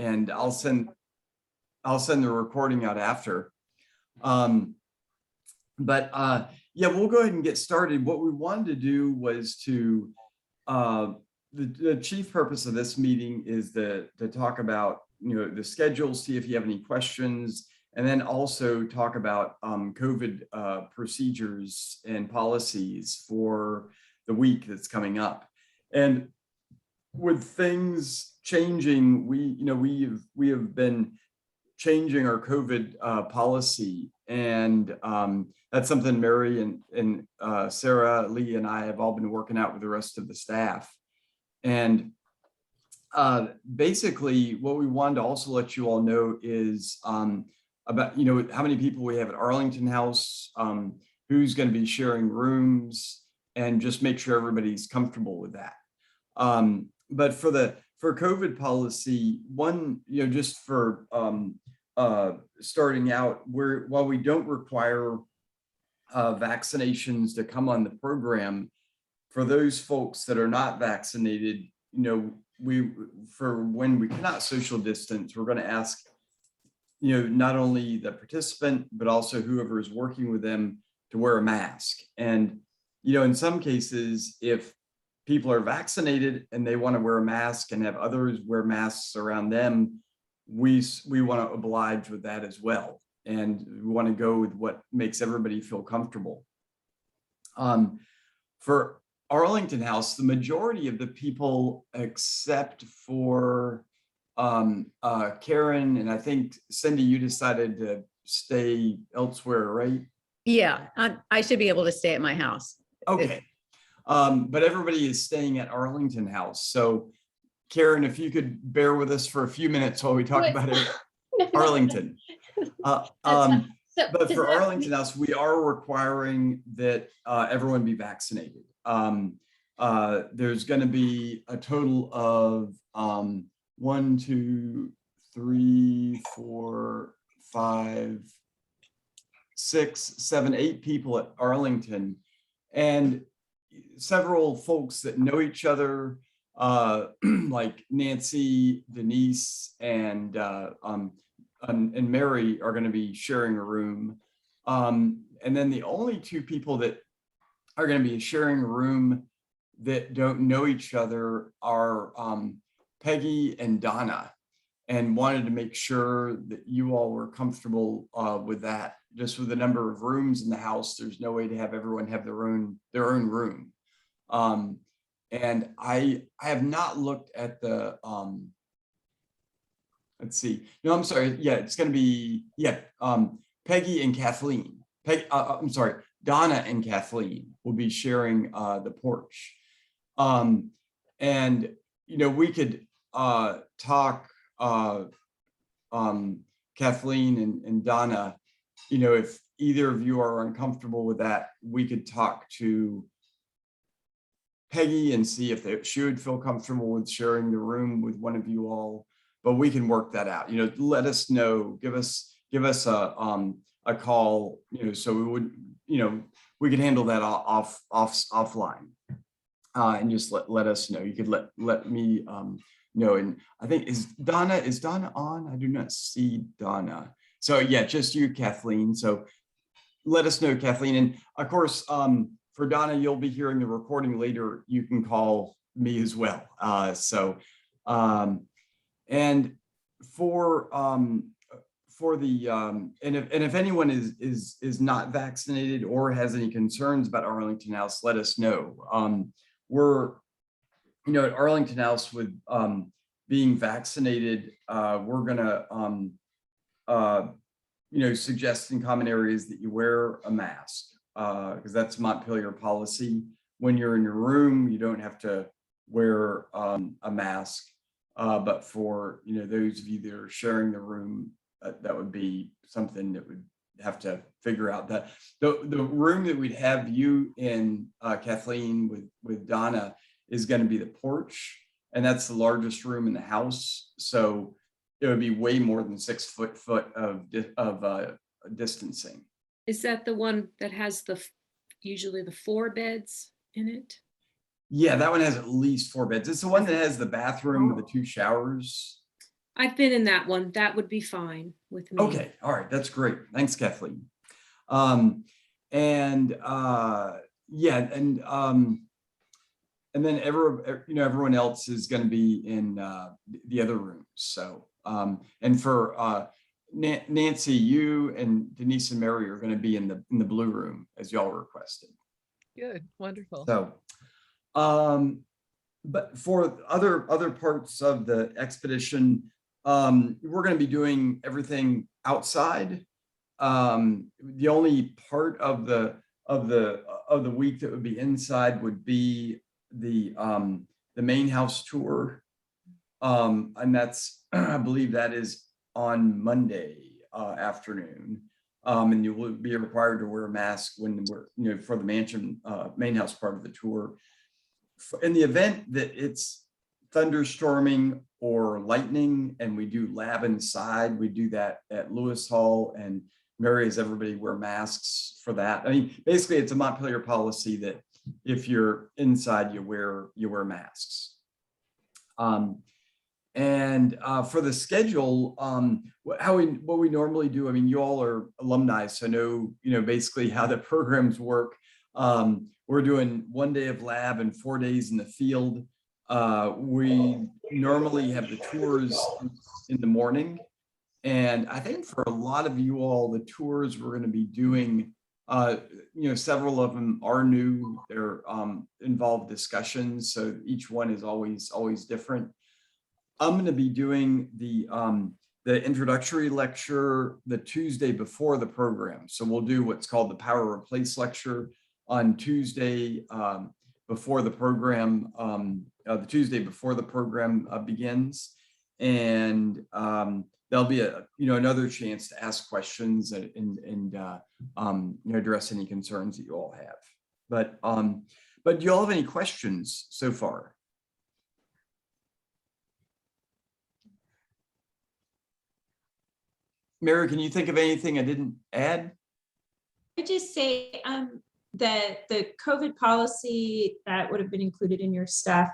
and I'll send the recording out after. Yeah, we'll go ahead and get started. What we wanted to do was to the chief purpose of this meeting is to talk about the schedule, see if you have any questions, and then also talk about COVID procedures and policies for the week that's coming up. And with things changing, we have been changing our COVID policy, and that's something Mary and Sarah, Lee, and I have all been working out with the rest of the staff. And basically, what we wanted to also let you all know is about how many people we have at Arlington House, who's going to be sharing rooms, and just make sure everybody's comfortable with that. But for COVID policy, just for starting out, while we don't require vaccinations to come on the program, for those folks that are not vaccinated, for when we cannot social distance, we're going to ask, not only the participant, but also whoever is working with them to wear a mask. And, in some cases, if people are vaccinated and they want to wear a mask and have others wear masks around them, we want to oblige with that as well. And we want to go with what makes everybody feel comfortable. For Arlington House, the majority of the people, except for Karen, and I think Cindy, you decided to stay elsewhere, right? Yeah, I should be able to stay at my house. Okay. But everybody is staying at Arlington House. So Karen, if you could bear with us for a few minutes while we talk about it. Arlington. But for Arlington House, we are requiring that everyone be vaccinated. There's going to be a total of 1, 2, 3, 4, 5, 6, 7, 8 people at Arlington, and several folks that know each other, like Nancy, Denise, and Mary are going to be sharing a room. And then the only 2 people that are going to be sharing a room that don't know each other are Peggy and Donna, and wanted to make sure that you all were comfortable with that. Just with the number of rooms in the house, there's no way to have everyone have their own room. And I have not looked at the let's see. No, I'm sorry. Yeah, it's going to be Peggy and Kathleen. I'm sorry, Donna and Kathleen will be sharing the porch. And we could talk Kathleen and Donna. If either of you are uncomfortable with that, we could talk to Peggy and see if she would feel comfortable with sharing the room with one of you all. But we can work that out. Let us know. Give us a call. So we would, we could handle that offline, and just let us know. You could let me know. And I think is Donna on? I do not see Donna. So yeah, just you, Kathleen. So let us know, Kathleen. And of course, for Donna, you'll be hearing the recording later. You can call me as well. And for the and if anyone is not vaccinated or has any concerns about Arlington House, let us know. We're at Arlington House with being vaccinated. We're gonna suggest in common areas that you wear a mask, because that's Montpelier policy. When you're in your room, you don't have to wear a mask. But for those of you that are sharing the room, that would be something that would have to figure out. That the room that we'd have you in, Kathleen, with Donna, is going to be the porch, and that's the largest room in the house. So it would be way more than 6 foot of distancing. Is that the one that has usually the 4 beds in it? Yeah, that one has at least 4 beds. It's the one that has the bathroom with the 2 showers. I've been in that one. That would be fine with me. Okay, all right, that's great. Thanks, Kathleen. Um, and yeah, and then everyone else is going to be in the other rooms. So and for Nancy, you and Denise and Mary are going to be in the blue room as y'all requested. Good, wonderful. So but for other parts of the expedition, we're going to be doing everything outside. The only part of the week that would be inside would be the main house tour, and that's I believe that is on Monday afternoon, and you will be required to wear a mask when we're for the mansion main house part of the tour. In the event that it's thunderstorming or lightning and we do lab inside, we do that at Lewis Hall, and Mary has everybody wear masks for that. I mean, basically it's a Montpelier policy that if you're inside, you wear masks. And for the schedule, what we normally do, I mean, you all are alumni, so know, basically how the programs work. We're doing 1 day of lab and 4 days in the field. We normally have the tours in the morning. And I think for a lot of you all, the tours we're going to be doing, several of them are new. They're involved discussions. So each one is always different. I'm going to be doing the introductory lecture the Tuesday before the program. So we'll do what's called the Power Replace lecture on Tuesday before the program, the Tuesday before the program begins. And there'll be another chance to ask questions and address any concerns that you all have. But do you all have any questions so far? Mary, can you think of anything I didn't add? I just say that the COVID policy that would have been included in your stuff,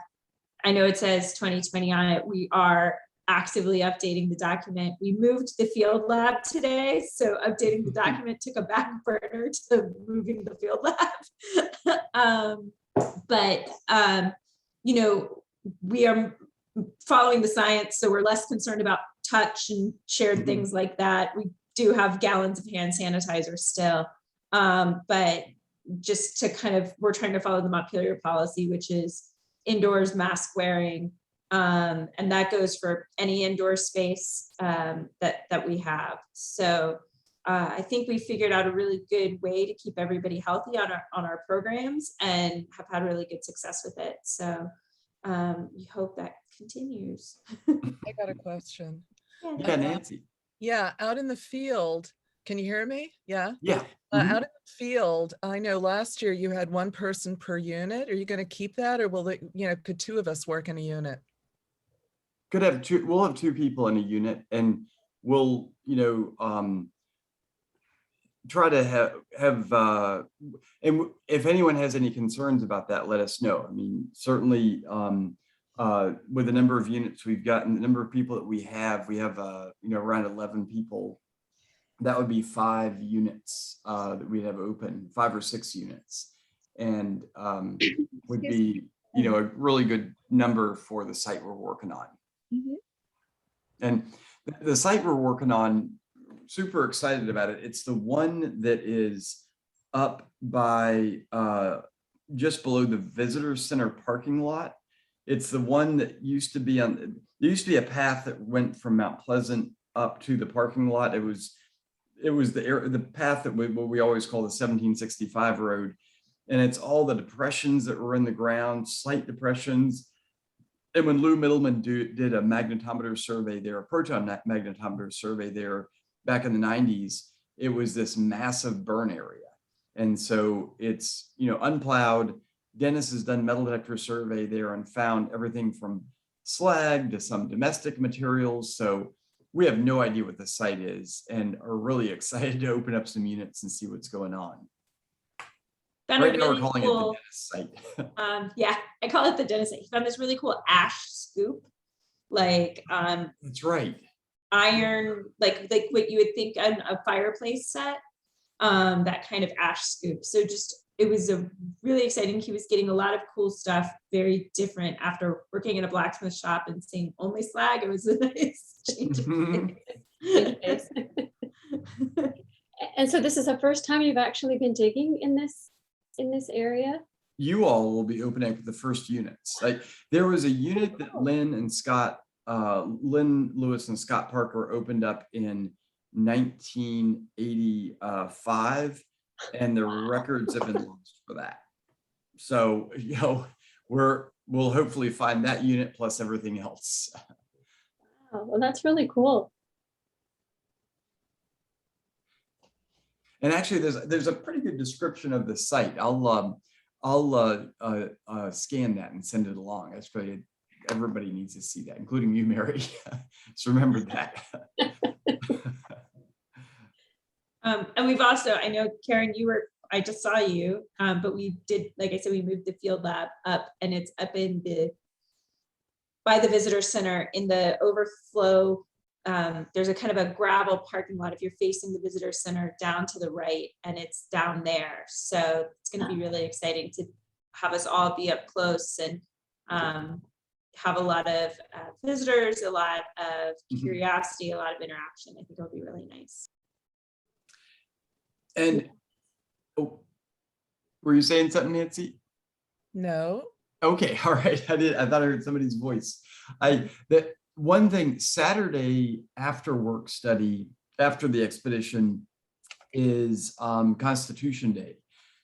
I know it says 2020 on it. We are actively updating the document. We moved the field lab today, so updating the document took a back burner to moving the field lab. We are following the science, so we're less concerned about touch and shared things like that. We do have gallons of hand sanitizer still, but just to we're trying to follow the Montpelier policy, which is indoors mask wearing, and that goes for any indoor space that we have. So I think we figured out a really good way to keep everybody healthy on our programs and have had really good success with it. So we hope that continues. I got a question. Yeah, Nancy. Yeah, out in the field, can you hear me? Yeah. Yeah. Out in the field, I know last year you had one person per unit. Are you going to keep that, or will it, could two of us work in a unit? Could have two. We'll have two people in a unit, and we'll try to have and if anyone has any concerns about that, let us know. I mean, certainly with the number of units we've got and the number of people that we have around 11 people. That would be 5 units that we'd have open, 5 or 6 units, and would be a really good number for the site we're working on. And the site we're working on, super excited about it. It's the one that is up by just below the visitor center parking lot. It's the one that used to be there used to be a path that went from Mount Pleasant up to the parking lot. It was the path that we always call the 1765 road. And it's all the depressions that were in the ground, slight depressions. And when Lou Middleman did a magnetometer survey there, a proton magnetometer survey there back in the 90s, it was this massive burn area. And so it's, unplowed. Dennis has done metal detector survey there and found everything from slag to some domestic materials. So we have no idea what the site is and are really excited to open up some units and see what's going on. Right now we're calling it the Dennis site. Yeah, I call it the Dennis site. He found this really cool ash scoop like That's right. iron, like what you would think on a fireplace set, that kind of ash scoop. So just, it was a really exciting. He was getting a lot of cool stuff, very different after working in a blacksmith shop and seeing only slag. It was a nice change of pace. And so this is the first time you've actually been digging in this area? You all will be opening up the first units. Like there was a unit that Lynn Lewis and Scott Parker opened up in 1985, and the records have been lost for that. So, you know, we'll hopefully find that unit plus everything else. Oh, well, that's really cool. And actually, there's a pretty good description of the site. I'll scan that and send it along. That's pretty. Everybody needs to see that, including you, Mary. Just remember that. And we've also, I know Karen, I just saw you, but we did, like I said, we moved the field lab up, and it's up by the visitor center in the overflow. There's a kind of a gravel parking lot if you're facing the visitor center down to the right, and it's down there. So it's going to be really exciting to have us all be up close and have a lot of visitors, a lot of curiosity, a lot of interaction. I think it'll be really nice. And oh, were you saying something, Nancy? No. Okay, all right. I thought I heard somebody's voice. That one thing, Saturday after work study, after the expedition, is Constitution Day.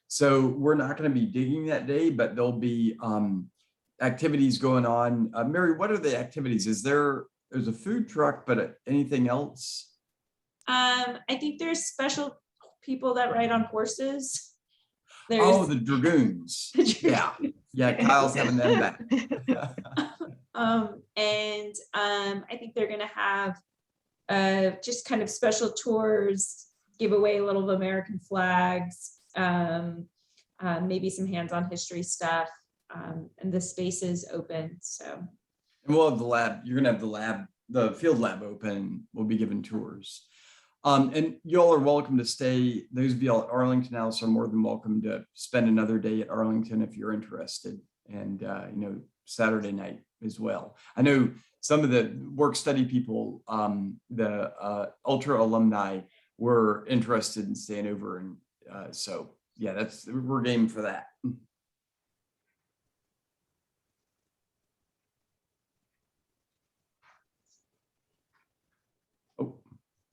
So we're not going to be digging that day, but there'll be activities going on. Mary, what are the activities? There's a food truck, but anything else? I think there's special people that ride on horses. Oh, the dragoons. Yeah, Kyle's having them back. And I think they're gonna have just kind of special tours, give away a little of American flags, maybe some hands-on history stuff, and the space is open. So, and we'll have the lab. You're gonna have the field lab open. We'll be giving tours. And y'all are welcome to stay. Those of y'all at Arlington House are more than welcome to spend another day at Arlington if you're interested, and you know, Saturday night as well. I know some of the work study people, the Ultra alumni, were interested in staying over, and so yeah, we're game for that.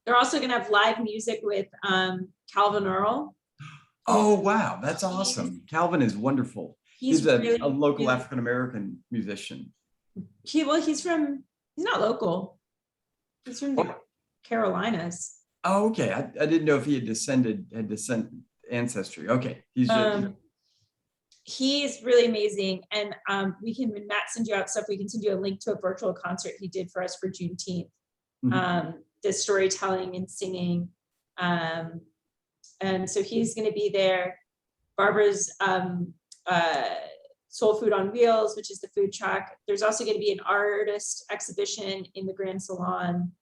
they're also gonna have live music with Calvin Earl. Oh wow, that's awesome. Calvin is wonderful. He's a local really, African-American musician. he's not local. He's from the Carolinas. Oh, okay. I didn't know if he had descent ancestry. Okay. He's really amazing. And when Matt sends you out stuff, we can send you a link to a virtual concert he did for us for Juneteenth. The storytelling and singing. And so he's going to be there. Barbara's Soul Food on Wheels, which is the food truck. There's also going to be an artist exhibition in the Grand Salon.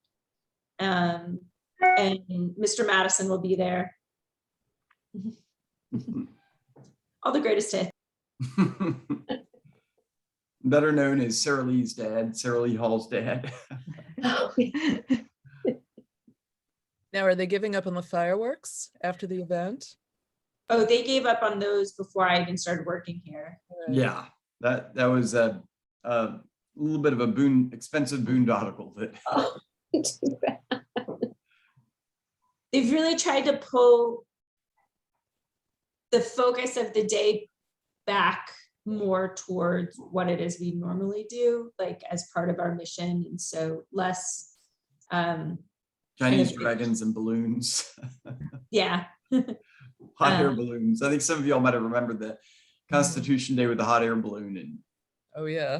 And Mr. Madison will be there. All the greatest hits. Better known as Sarah Lee's dad, Sarah Lee Hall's dad. Now, are they giving up on the fireworks after the event? Oh, they gave up on those before I even started working here. Yeah, that was a little bit of a expensive boondoggle that. Oh, They've really tried to pull the focus of the day back more towards what it is we normally do, like as part of our mission, and so less Chinese dragons and balloons. Yeah. Hot air balloons. I think some of y'all might have remembered the Constitution Day with the hot air balloon, and oh yeah,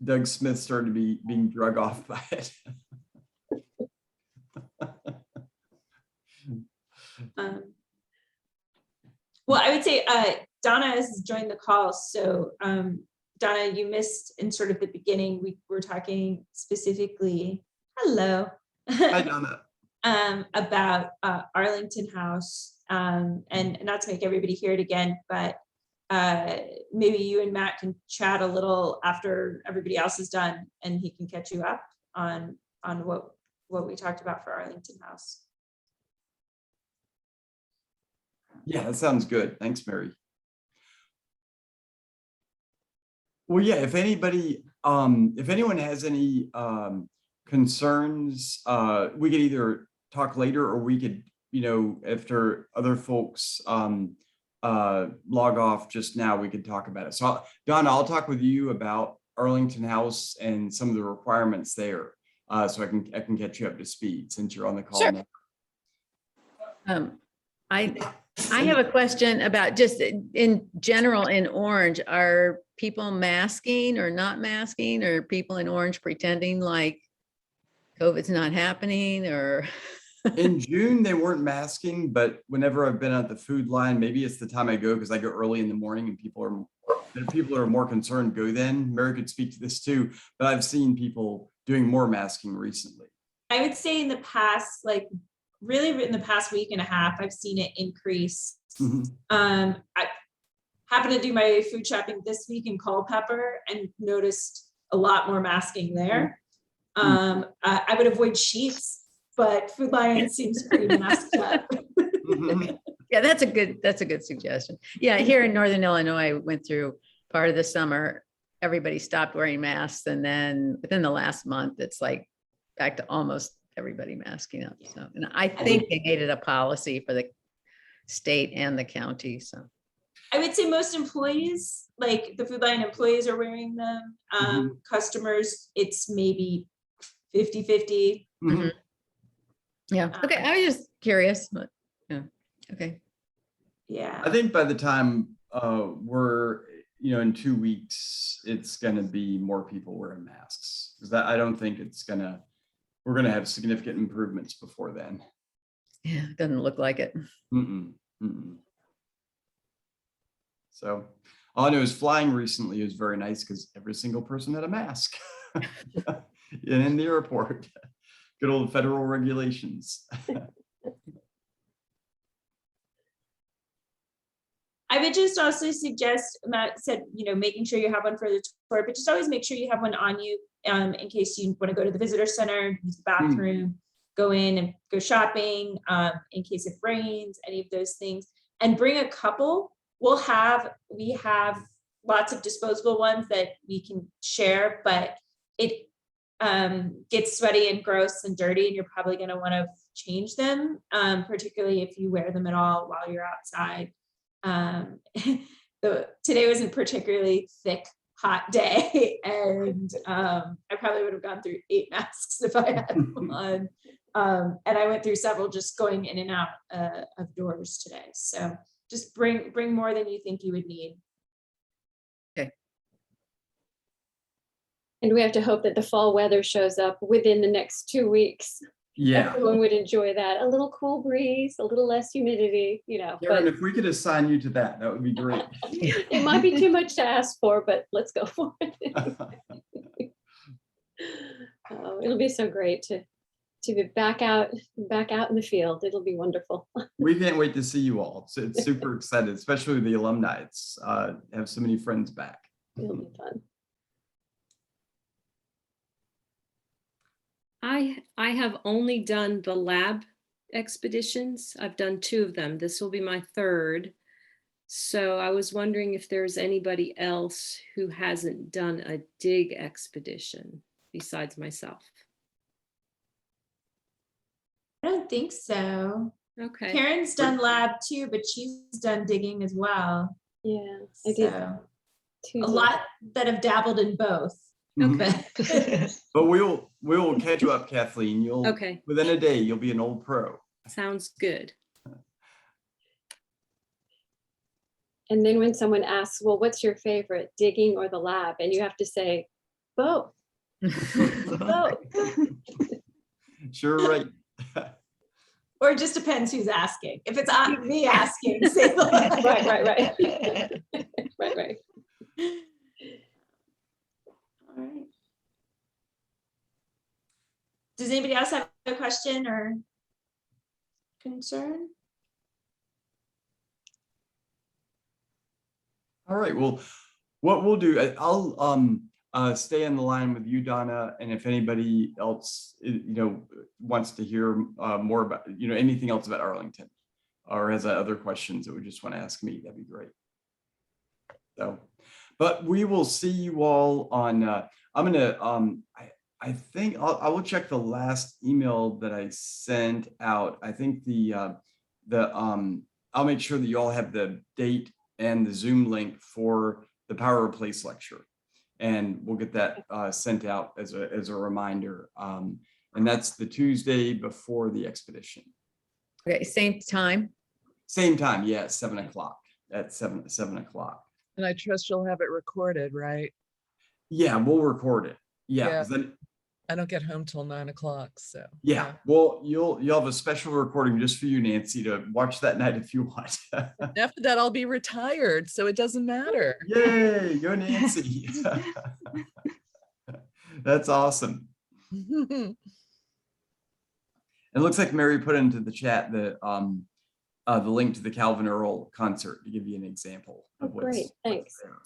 Doug Smith started being drug off by it. Well, I would say Donna has joined the call, so Donna, you missed in sort of the beginning, we were talking specifically, hello. Hi, Donna. About Arlington House, and not to make everybody hear it again, but maybe you and Matt can chat a little after everybody else is done, and he can catch you up on what we talked about for Arlington House. Yeah, that sounds good. Thanks, Mary. Well, yeah, if anyone has any concerns, we could either talk later, or we could, after other folks log off just now, we could talk about it. So Donna, I'll talk with you about Arlington House and some of the requirements there, so I can get you up to speed since you're on the call. Sure. Now. I have a question about just in general in Orange, are people masking or not masking, or people in Orange pretending like COVID's not happening, or? In June, they weren't masking, but whenever I've been at the food line, maybe it's the time I go because I go early in the morning and people are more concerned go then. Mary could speak to this too, but I've seen people doing more masking recently. I would say in the past, really in the past week and a half, I've seen it increase. I happened to do my food shopping this week in Culpeper and noticed a lot more masking there. I would avoid Sheets, but Food Lion seems pretty masked up. Yeah, that's a good suggestion. Yeah, here in Northern Illinois, we went through part of the summer, everybody stopped wearing masks, and then within the last month, it's like back to almost everybody masking up. So, and I think they made it a policy for the state and the county. So I would say most employees, like the Food Lion employees, are wearing them. Customers, it's maybe 50-50. yeah, okay. I was just curious, but yeah, okay. Yeah. I think by the time we're, in 2 weeks, it's going to be more people wearing masks, because I don't think we're going to have significant improvements before then. Yeah, doesn't look like it. So all I know is flying recently is very nice because every single person had a mask in the airport. Good old federal regulations. I would just also suggest, Matt said, making sure you have one for the tour, but just always make sure you have one on you in case you want to go to the visitor center, use the bathroom, go in and go shopping, in case it rains, any of those things, and bring a couple. We have lots of disposable ones that we can share, but it gets sweaty and gross and dirty, and you're probably going to want to change them, particularly if you wear them at all while you're outside. Today was a particularly thick, hot day, and I probably would have gone through 8 masks if I had them on. And I went through several just going in and out of doors today. So just bring more than you think you would need. Okay. And we have to hope that the fall weather shows up within the next 2 weeks. Yeah. Everyone would enjoy that. A little cool breeze, a little less humidity, Karen, but if we could assign you to that would be great. it might be too much to ask for, but let's go for it. It'll be so great to be back out in the field. It'll be wonderful. We can't wait to see you all. So it's super excited, especially the alumni. It's have so many friends back. It'll be fun. I have only done the lab expeditions. I've done 2 of them. This will be my 3rd. So I was wondering if there's anybody else who hasn't done a dig expedition besides myself. I don't think so. Okay. Karen's done lab too, but she's done digging as well. Yeah, I did. So, 2 a days. lot that have dabbled in both. Okay. But we'll catch you up, Kathleen. Okay. Within a day, you'll be an old pro. Sounds good. And then when someone asks, well, what's your favorite, digging or the lab? And you have to say, both. Both. Sure, right. Or it just depends who's asking. If it's me asking, say Right. Right. Does anybody else have a question or concern? All right, well, what we'll do, I'll stay on the line with you, Donna, and if anybody else, wants to hear more about, anything else about Arlington, or has other questions that we just want to ask me, that'd be great. So, but we will see you all on, I'm gonna, I think I will check the last email that I sent out. I think I'll make sure that you all have the date and the Zoom link for the Power of Place lecture, and we'll get that sent out as a reminder. And that's the Tuesday before the expedition. Okay, same time. Same time, yeah, 7 o'clock. At 7 o'clock. And I trust you'll have it recorded, right? Yeah, we'll record it. Yeah, Yeah. 'cause then, I don't get home till 9 o'clock, so. yeah. Well, you'll have a special recording just for you, Nancy, to watch that night if you want. After that, I'll be retired, so it doesn't matter. Yay, go Nancy. That's awesome. It looks like Mary put into the chat the link to the Calvin Earl concert to give you an example of Oh, great, thanks. there.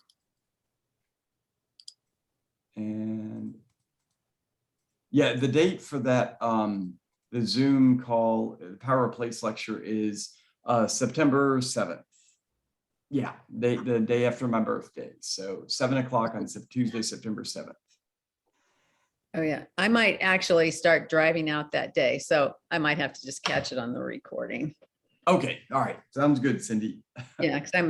And yeah, the date for that the Zoom call, the Power of Place lecture is September 7th. Yeah, the day after my birthday. So 7 o'clock on Tuesday, September 7th. Oh, yeah. I might actually start driving out that day, so I might have to just catch it on the recording. Okay, all right. Sounds good, Cindy. Yeah, because I'm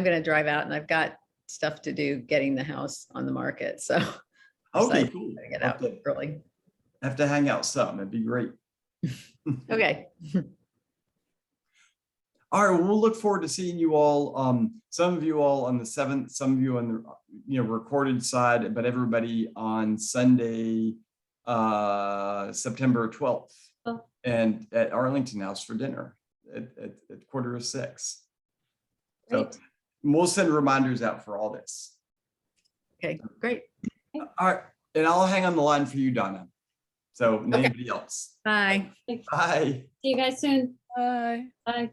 gonna drive out and I've got stuff to do getting the house on the market. So Okay, decided cool. to get out early. Have to hang out some. That'd be great. Okay. All right, well, we'll look forward to seeing you all. Some of you all on the 7th, some of you on the recorded side, but everybody on Sunday, September 12th, Oh. and at Arlington House for dinner at 5:45. So Great. we'll send reminders out for all this. Okay, great. All right, and I'll hang on the line for you, Donna. So anybody else? Bye. Bye. See you guys soon. Bye. Bye.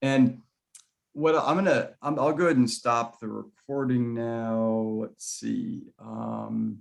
And what I'll go ahead and stop the recording now. Let's see. Pause.